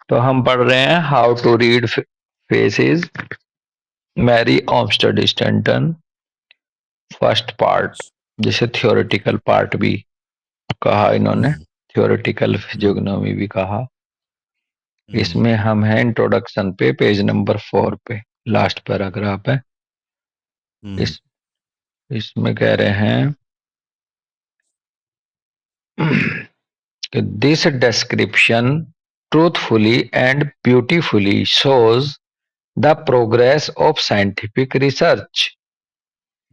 तो हम पढ़ रहे हैं how to read faces, Mary Olmsted Stanton, first part, जिसे थियोरेटिकल पार्ट भी कहा इन्होंने, हम्म थियोरेटिकल हम्म फिजियोग्नोमी भी कहा। हम्म इसमें हम हैं इंट्रोडक्शन पे, पेज नंबर 4 पे, लास्ट पैराग्राफ है। हम्म इस इसमें कह रहे हैं कि this description truthfully and beautifully shows the progress of scientific research.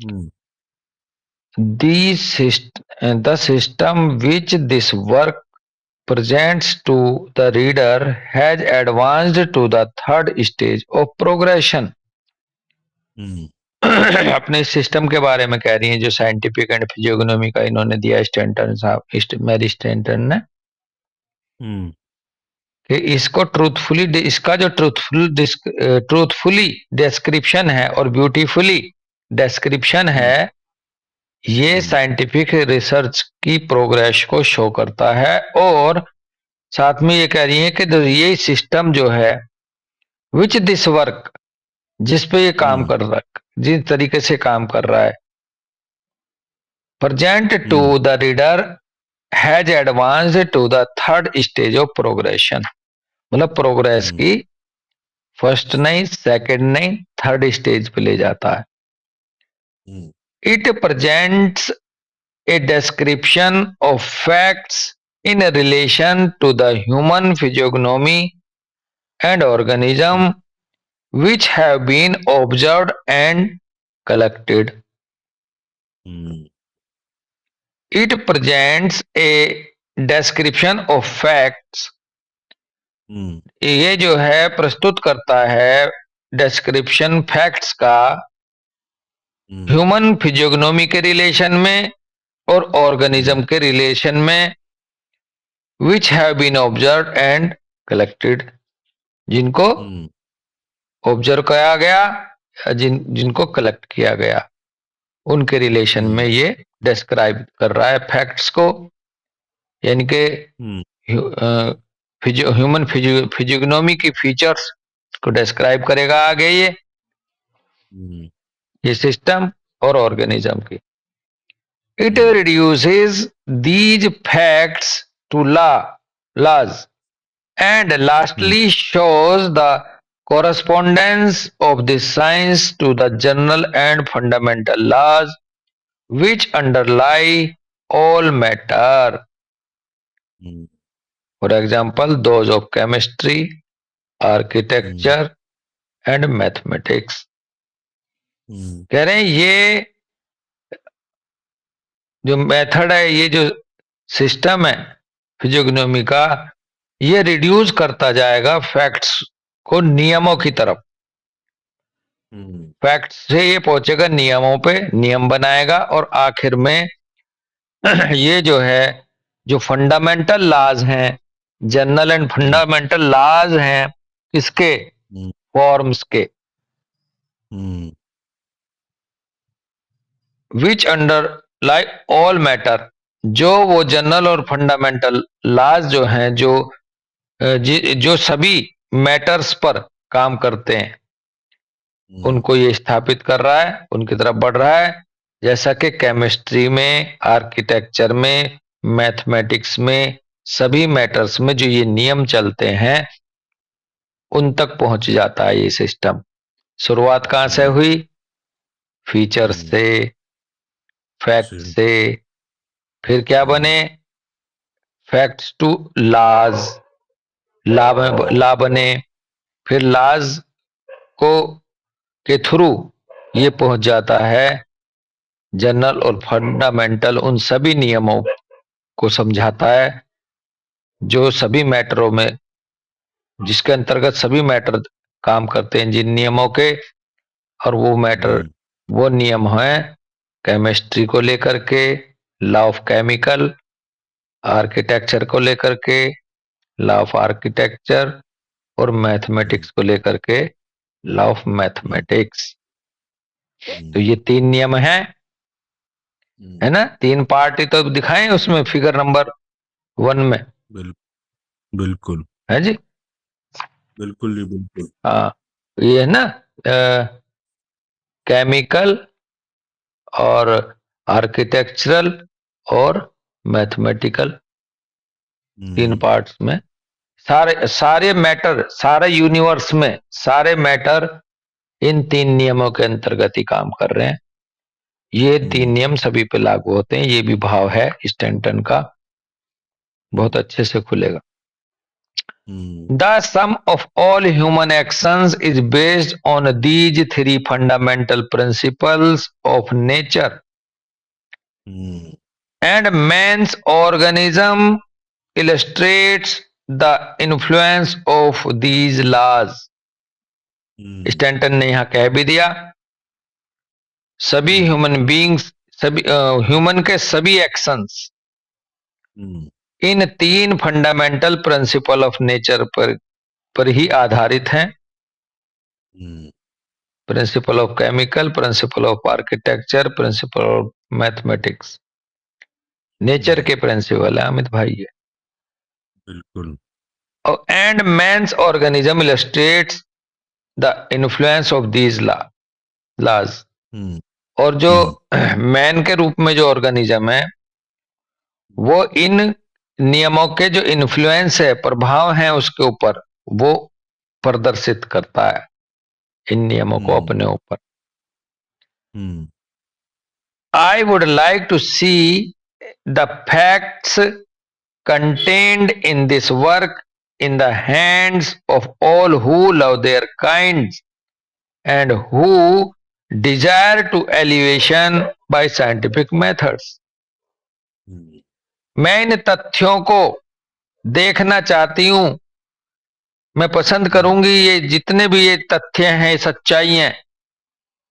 Hmm The system which this work presents to the reader has advanced to the third stage of progression. हम्म अपने system के बारे में कह रही हैं जो साइंटिफिक एंड फिजियोग्नोमी का इन्होंने दिया स्टैंटन साहब, मैरी स्टैंटन ने, हम्म कि इसको इसका जो ट्रूथफुली डिस्क्रिप्शन है और ब्यूटीफुली डिस्क्रिप्शन हम्म है, ये हम्म साइंटिफिक रिसर्च की प्रोग्रेस को शो करता है। और साथ में ये कह रही है कि ये सिस्टम जो है, विच दिस वर्क, जिस पे ये काम हम्म कर रहा है, जिस तरीके से काम कर रहा है, present to hmm the reader has advanced to the third stage of progression. मतलब प्रोग्रेस हम्म की फर्स्ट नहीं, सेकंड नहीं, थर्ड स्टेज पे ले जाता है। Hmm it presents a description of facts in relation to the human physiognomy and organism which have been observed and collected. Hmm It presents a description of facts. हम्म ये जो है प्रस्तुत करता है डिस्क्रिप्शन फैक्ट्स का, हम्म ह्यूमन फिजियोग्नोमी के relation में और हम्म ऑर्गेनिज्म के रिलेशन में, which have been observe and collected, जिनको हम्म ऑब्जर्व किया गया, जिनको कलेक्ट किया गया, उनके रिलेशन में हम्म ये डिस्क्राइब कर रहा है फैक्ट्स को। यानी कि हम्म ह्यूमन फिजियोग्नोमी की फीचर्स को डिस्क्राइब करेगा आगे हम्म ये सिस्टम और ऑर्गेनिज्म की। It hmm reduces these facts to laws and hmm lastly shows the correspondence of this science to the general and fundamental laws which underlie all matter. Hmm For example, those of chemistry, hmm architecture and mathematics. हम्म कह रहे हैं ये जो method है, ये जो system है फिजियोग्नोमी का, ये रिड्यूस करता जाएगा फैक्ट्स को नियमों की तरफ। हम्म फैक्ट से ये पहुंचेगा नियमों पे, नियम बनाएगा, और आखिर में ये जो है, जो फंडामेंटल लॉज हैं, जनरल एंड फंडामेंटल लॉज हैं, इसके फॉर्म्स के, हम्म विच अंडर लाई ऑल मैटर, जो वो जनरल और फंडामेंटल लॉज जो हैं, जो सभी मैटर्स पर काम करते हैं, उनको ये स्थापित कर रहा है, उनकी तरफ बढ़ रहा है। जैसा कि केमिस्ट्री में, आर्किटेक्चर में, मैथमेटिक्स में, सभी मैटर्स में जो ये नियम चलते हैं, उन तक पहुंच जाता है ये सिस्टम। शुरुआत कहाँ से हुई? फीचर से, फैक्ट से, फिर क्या बने? फैक्ट्स टू लॉज, ला बने, फिर लॉज को के थ्रू ये पहुंच जाता है जनरल और फंडामेंटल उन सभी नियमों को समझाता है, जो सभी मैटरों में, जिसके अंतर्गत सभी मैटर काम करते हैं जिन नियमों के। और वो मैटर, वो नियम है केमिस्ट्री को लेकर के, लॉ ऑफ केमिकल, आर्किटेक्चर को लेकर के, लॉ ऑफ आर्किटेक्चर, और मैथमेटिक्स को लेकर के, लॉ ऑफ मैथमेटिक्स। तो ये 3 नियम हैं, है ना? 3 पार्ट ही तो दिखाएं उसमें फिगर नंबर 1 में। बिल्कुल है जी। बिल्कुल जी बिल्कुल। हाँ, ये है ना, केमिकल और आर्किटेक्चरल और मैथमेटिकल, तीन हम्म पार्ट्स में सारे सारे मैटर, सारे यूनिवर्स में सारे मैटर इन तीन नियमों के अंतर्गत ही काम कर रहे हैं। ये तीन हम्म नियम सभी पे लागू होते हैं। ये भी भाव है स्टैंटन का, बहुत हम्म अच्छे से खुलेगा। हम्म The sum of all human actions is based on these three fundamental principles of nature, hmm and man's organism illustrates the influence of these laws. Hmm Stanton ने यहां कह भी दिया, सभी हम्म ह्यूमन बींग्स, सभी ह्यूमन के सभी एक्शंस हम्म इन तीन फंडामेंटल प्रिंसिपल ऑफ नेचर पर ही आधारित हैं। Hmm principle of chemical, principle of architecture, principle of mathematics, nature hmm, के प्रिंसिपल है अमित भाई ये। बिल्कुल। And man's organism illustrates the influence of these laws. हम्म और जो हम्म मैन के रूप में जो ऑर्गेनिज्म है, वो इन नियमों के जो इन्फ्लुएंस है, प्रभाव है उसके ऊपर, वो प्रदर्शित करता है इन नियमों को हम्म अपने ऊपर। हम्म I would like to see the facts contained in this work in the hands of all who love their kinds and who desire to elevation by scientific methods. हम्म मैं इन तथ्यों को देखना चाहती हूं, मैं पसंद हम्म करूंगी ये जितने भी ये तथ्य हैं, सच्चाई हैं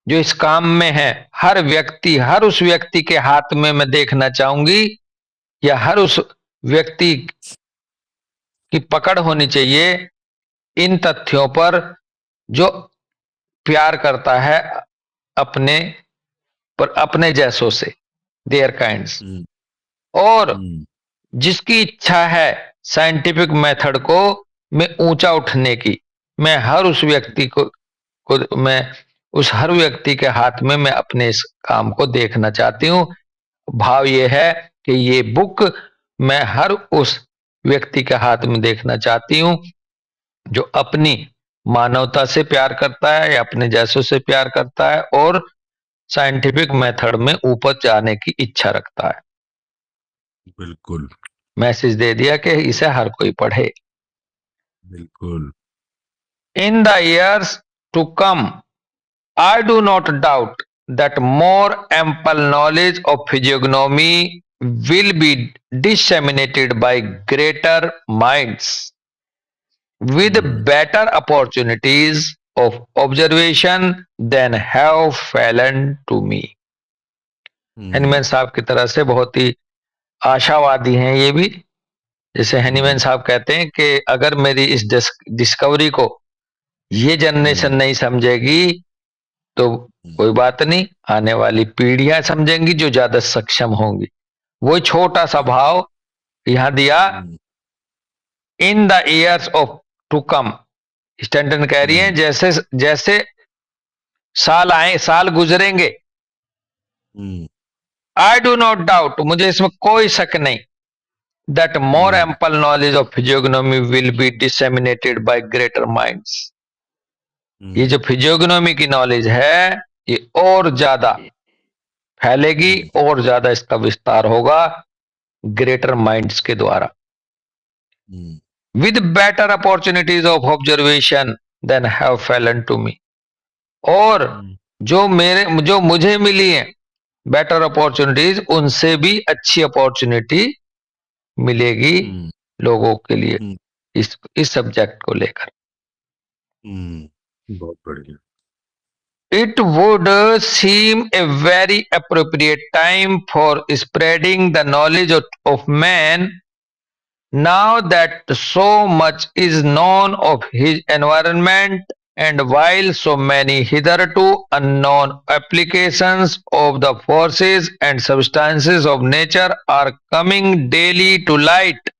जो इस काम में है, हर व्यक्ति, हर उस व्यक्ति के हाथ में मैं देखना चाहूंगी, या हर उस व्यक्ति की पकड़ होनी चाहिए इन तथ्यों पर जो प्यार करता है अपने पर, अपने जैसों से, देयर काइंड्स, हम्म और हम्म जिसकी इच्छा है साइंटिफिक मेथड को में ऊंचा उठने की। मैं हर उस व्यक्ति को मैं उस हर व्यक्ति के हाथ में मैं अपने इस काम को देखना चाहती हूँ। भाव ये है कि ये बुक मैं हर उस व्यक्ति के हाथ में देखना चाहती हूँ जो अपनी मानवता से प्यार करता है या अपने जैसों से प्यार करता है और साइंटिफिक मेथड में ऊपर जाने की इच्छा रखता है। बिल्कुल मैसेज दे दिया कि इसे हर कोई पढ़े। बिल्कुल। In the years to come, I do not doubt that more ample knowledge of physiognomy will be disseminated by greater minds with hmm better opportunities of observation than have fallen to me. Hahnemann hmm साहब की तरह से बहुत ही आशावादी हैं ये भी। जैसे हैनीमैन हम्म साहब कहते हैं कि अगर मेरी इस डिस्कवरी को ये जनरेशन हम्म नहीं समझेगी तो कोई बात नहीं, आने वाली पीढ़ियां समझेंगी जो ज्यादा सक्षम होंगी। वो छोटा सा भाव यहां दिया, hmm in the years of to come. Stanton कह रही हैं हम्म जैसे जैसे साल आए, साल गुजरेंगे, hmm I do not doubt, मुझे इसमें कोई शक नहीं, that more hmm ample knowledge of physiognomy will be disseminated by greater minds. ये जो हम्म फिजियोग्नोमी की नॉलेज है ये और ज्यादा फैलेगी, हम्म और ज्यादा इसका विस्तार होगा ग्रेटर माइंड्स के द्वारा, हम्म with better opportunities of observation than have fallen to me। और हम्म जो मुझे मिली है बेटर अपॉर्चुनिटीज, उनसे भी अच्छी अपॉर्चुनिटी मिलेगी हम्म लोगों के लिए हम्म इस सब्जेक्ट को लेकर। बहुत बढ़िया। It would seem a very appropriate time for spreading the knowledge of man now that so much is known of his environment, and while so many hitherto unknown applications of the forces and substances of nature are coming daily to light,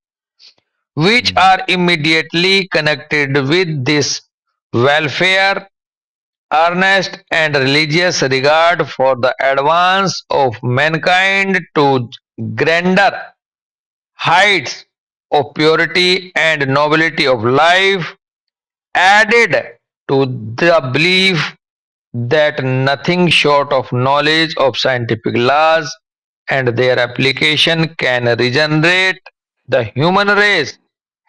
which are immediately connected with this welfare, earnest and religious regard for the advance of mankind to grander heights of purity and nobility of life, added to the belief that nothing short of knowledge of scientific laws and their application can regenerate the human race,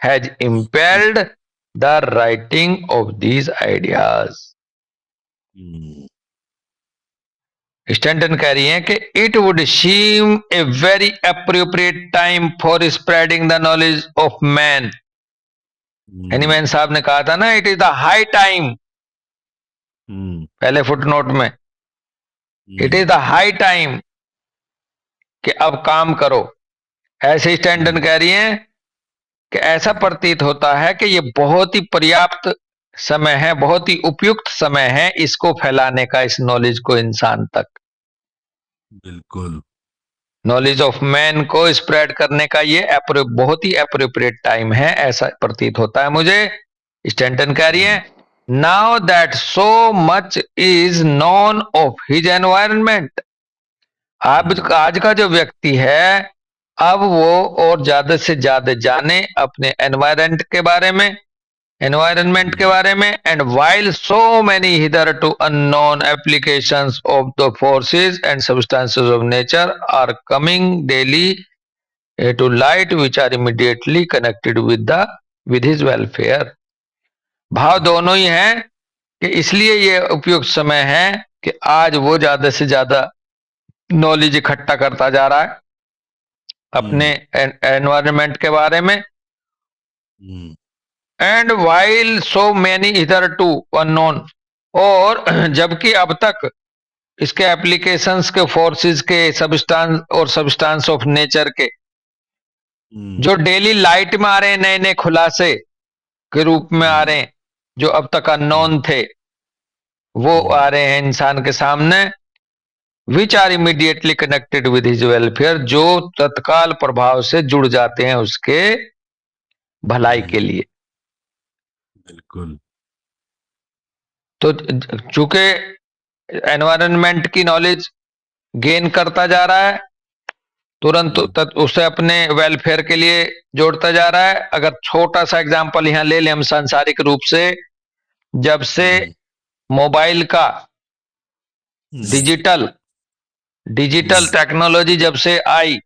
has impelled the writing of these ideas. Stanton कह रही हैं कि it would seem a very appropriate time for spreading the knowledge of man. Hahnemann साहब ने कहा था ना, it is the high time, पहले फुटनोट में, it is the high time कि अब काम करो। ऐसे स्टैंटन कह रही हैं कि ऐसा प्रतीत होता है कि ये बहुत ही पर्याप्त समय है, बहुत ही उपयुक्त समय है इसको फैलाने का, इस नॉलेज को इंसान तक, बिल्कुल, नॉलेज ऑफ मैन को स्प्रेड करने का ये बहुत ही अप्रोप्रिएट टाइम है, ऐसा प्रतीत होता है मुझे। स्टैंटन कह रही है, now that so much is known of his environment, आज का जो व्यक्ति है अब वो और ज्यादा से ज्यादा जाने अपने एनवायरनमेंट के बारे में, and while so many hitherto unknown applications of the forces and substances of nature are coming daily to light which are immediately connected with his welfare. भाव दोनों ही हैं कि इसलिए ये उपयुक्त समय है कि आज वो ज्यादा से ज्यादा नॉलेज इकट्ठा करता जा रहा है अपने एनवायरनमेंट के बारे में, एंड वाइल सो मैनी इधर टू अननोन, और जबकि अब तक इसके एप्लीकेशंस के, फोर्सेस के, सब्सटेंस ऑफ नेचर के जो डेली लाइट में आ रहे हैं, नए नए खुलासे के रूप में आ रहे हैं, जो अब तक अननोन थे वो आ रहे हैं इंसान के सामने, which are immediately connected with his welfare, जो तत्काल प्रभाव से जुड़ जाते हैं उसके भलाई के लिए। बिल्कुल। तो चूंकि एनवायरनमेंट की नॉलेज गेन करता जा रहा है, तुरंत उसे अपने वेलफेयर के लिए जोड़ता जा रहा है। अगर छोटा सा एग्जांपल यहां ले लें हम सांसारिक रूप से, जब से मोबाइल का डिजिटल टेक्नोलॉजी जब से आई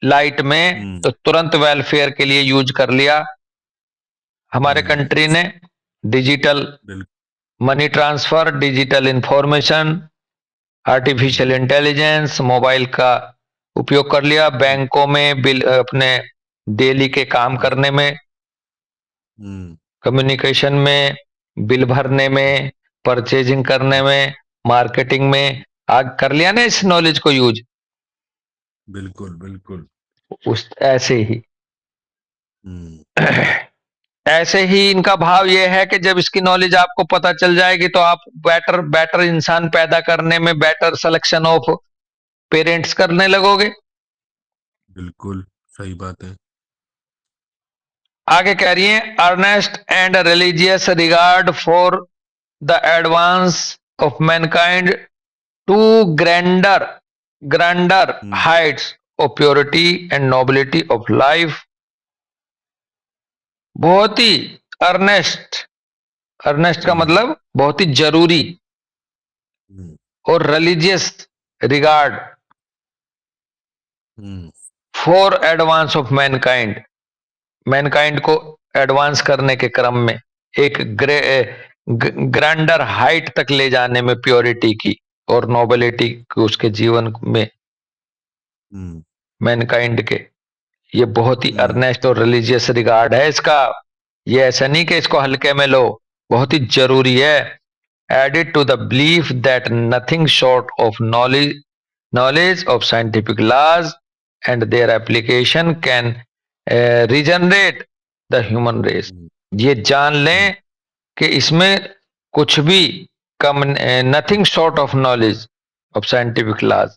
लाइट में, तो तुरंत वेलफेयर के लिए यूज कर लिया हमारे कंट्री ने। Digital money transfer, digital information, artificial intelligence, mobile का उपयोग कर लिया बैंकों में, बिल अपने डेली के काम करने में, कम्युनिकेशन में, बिल भरने में, परचेजिंग करने में, मार्केटिंग में, आज कर लिया ना इस नॉलेज को यूज। बिल्कुल बिल्कुल। उस ऐसे ही ऐसे ही इनका भाव यह है कि जब इसकी नॉलेज आपको पता चल जाएगी तो आप बेटर इंसान पैदा करने में बेटर सिलेक्शन ऑफ पेरेंट्स करने लगोगे। बिल्कुल सही बात है। आगे कह रही है, earnest and religious regard for the advance of mankind to grander heights of purity and nobility of life. बहुत ही अर्नेस्ट का मतलब बहुत ही जरूरी, और religious regard for advance of mankind को एडवांस करने के क्रम में, एक ग्रैंडर हाइट तक ले जाने में प्योरिटी की और नोबिलिटी की उसके जीवन में मैनकाइंड के, ये बहुत ही अर्नेस्ट और रिलीजियस रिगार्ड है इसका। ये ऐसा नहीं कि इसको हल्के में लो, बहुत ही जरूरी है। Added to the belief that nothing short of knowledge of scientific laws and their application can regenerate the human race. ये जान लें कि इसमें कुछ भी कम, nothing short of knowledge of scientific laws,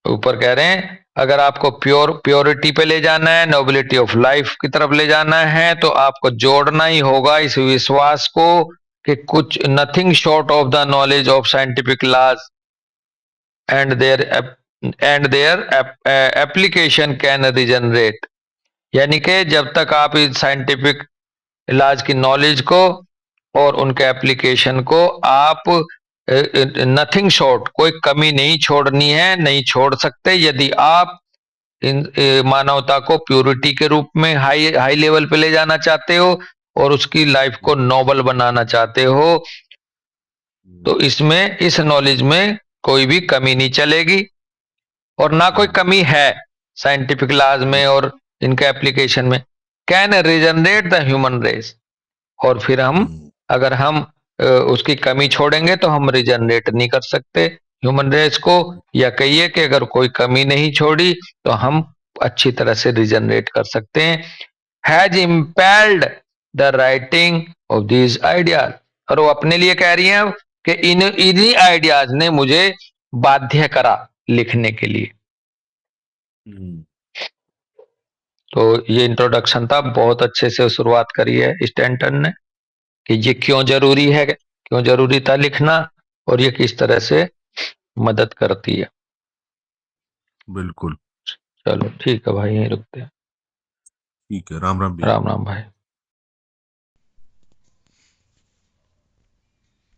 ऊपर कह रहे हैं अगर आपको प्योरिटी पे ले जाना है, नोबिलिटी ऑफ लाइफ की तरफ ले जाना है, तो आपको जोड़ना ही होगा इस विश्वास को कि कुछ nothing short of the knowledge of scientific laws and their application can regenerate. यानी कि जब तक आप इस साइंटिफिक इलाज की नॉलेज को और उनके एप्लीकेशन को आप नथिंग शॉर्ट, कोई कमी नहीं छोड़नी है, नहीं छोड़ सकते। यदि आप इन मानवता को प्योरिटी के रूप में हाई हाई लेवल पे ले जाना चाहते हो और उसकी लाइफ को नोबल बनाना चाहते हो, तो इसमें इस नॉलेज में कोई भी कमी नहीं चलेगी और ना कोई कमी है साइंटिफिक लॉज में और इनके एप्लीकेशन में। Can regenerate the human race. और फिर हम, अगर हम उसकी कमी छोड़ेंगे तो हम रिजनरेट नहीं कर सकते ह्यूमन रेस को, या कहिए कि अगर कोई कमी नहीं छोड़ी तो हम अच्छी तरह से रिजनरेट कर सकते हैं। Has impelled the writing of these ideas. और वो अपने लिए कह रही हैं कि इन्हीं आइडियाज ने मुझे बाध्य करा लिखने के लिए। तो ये इंट्रोडक्शन था, बहुत अच्छे से शुरुआत करी है स्टैंटन ने कि ये क्यों जरूरी है, क्यों जरूरी था लिखना और ये किस तरह से मदद करती है। बिल्कुल। चलो ठीक है भाई, यहीं रुकते हैं। ठीक है, राम राम भैया। राम राम भाई।